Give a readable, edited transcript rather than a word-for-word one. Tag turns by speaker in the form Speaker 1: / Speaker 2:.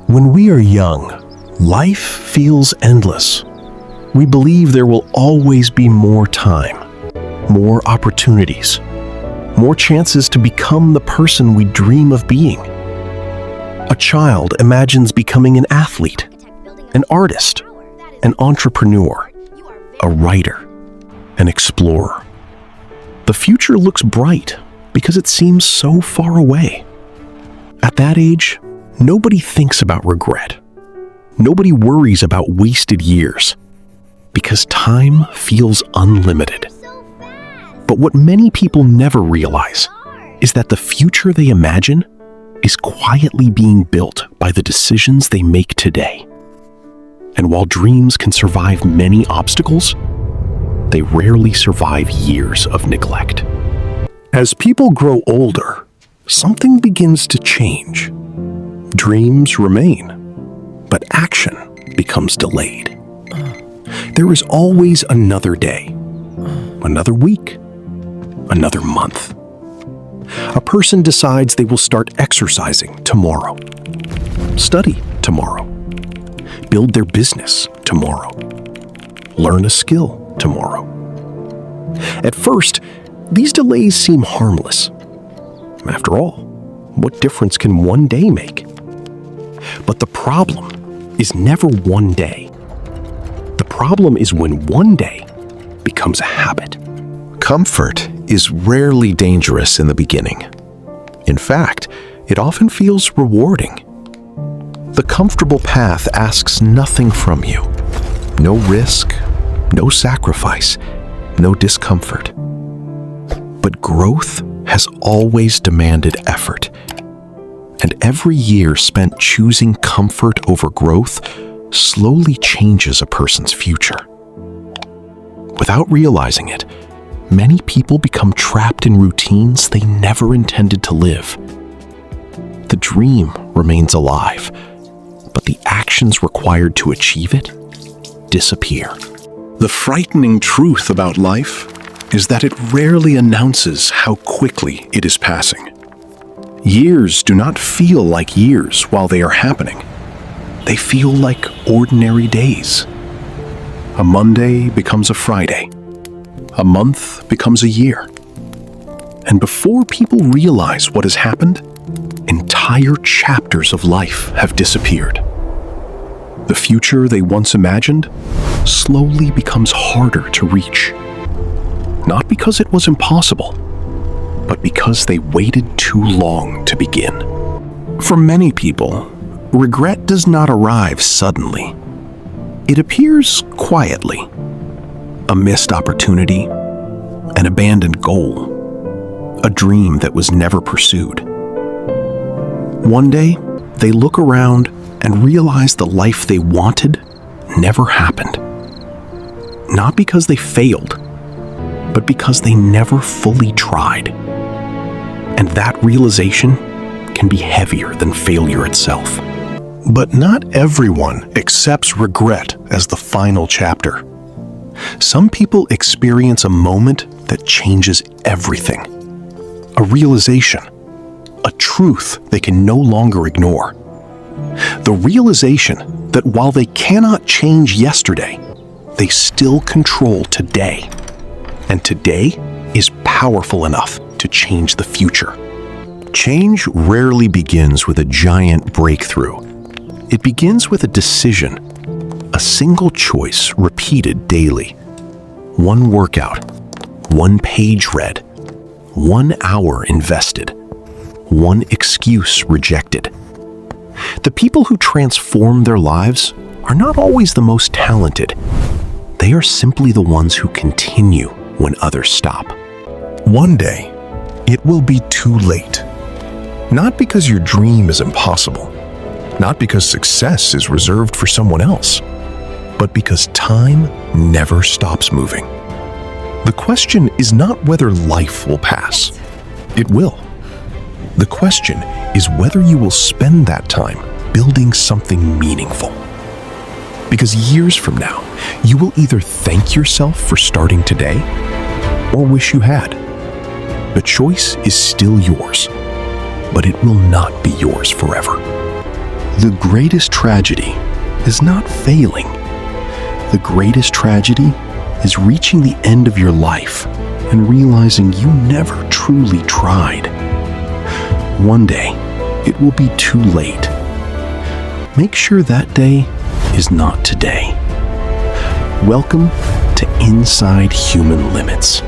Speaker 1: When we are young, life feels endless. We believe there will always be more time, more opportunities, more chances to become the person we dream of being. A child imagines becoming an athlete, an artist, an entrepreneur, a writer, an explorer. The future looks bright because it seems so far away. At that age, nobody thinks about regret. Nobody worries about wasted years because time feels unlimited. But what many people never realize is that the future they imagine is quietly being built by the decisions they make today. And while dreams can survive many obstacles, they rarely survive years of neglect. As people grow older, something begins to change. Dreams remain, but action becomes delayed. There is always another day, another week, another month. A person decides they will start exercising tomorrow, study tomorrow, build their business tomorrow, learn a skill tomorrow. At first, these delays seem harmless. After all, what difference can one day make? But the problem is never one day. The problem is when one day becomes a habit. Comfort is rarely dangerous in the beginning. In fact, it often feels rewarding. The comfortable path asks nothing from you. No risk, no sacrifice, no discomfort. But growth has always demanded effort. And every year spent choosing comfort over growth slowly changes a person's future. Without realizing it, many people become trapped in routines they never intended to live. The dream remains alive, but the actions required to achieve it disappear. The frightening truth about life is that it rarely announces how quickly it is passing. Years do not feel like years while they are happening. They feel like ordinary days. A Monday becomes a Friday. A month becomes a year. And before people realize what has happened, entire chapters of life have disappeared. The future they once imagined slowly becomes harder to reach. Not because it was impossible, but because they waited too long to begin. For many people, regret does not arrive suddenly. It appears quietly. A missed opportunity, an abandoned goal, a dream that was never pursued. One day, they look around and realize the life they wanted never happened. Not because they failed, but because they never fully tried. And that realization can be heavier than failure itself. But not everyone accepts regret as the final chapter. Some people experience a moment that changes everything. A realization, a truth they can no longer ignore. The realization that while they cannot change yesterday, they still control today. And today is powerful enough to change the future. Change rarely begins with a giant breakthrough. It begins with a decision, a single choice repeated daily. One workout, one page read, 1 hour invested, one excuse rejected. The people who transform their lives are not always the most talented. They are simply the ones who continue when others stop. One day, it will be too late. Not because your dream is impossible, not because success is reserved for someone else, but because time never stops moving. The question is not whether life will pass. It will. The question is whether you will spend that time building something meaningful. Because years from now, you will either thank yourself for starting today or wish you had. The choice is still yours, but it will not be yours forever. The greatest tragedy is not failing. The greatest tragedy is reaching the end of your life and realizing you never truly tried. One day, it will be too late. Make sure that day is not today. Welcome to Inside Human Limits.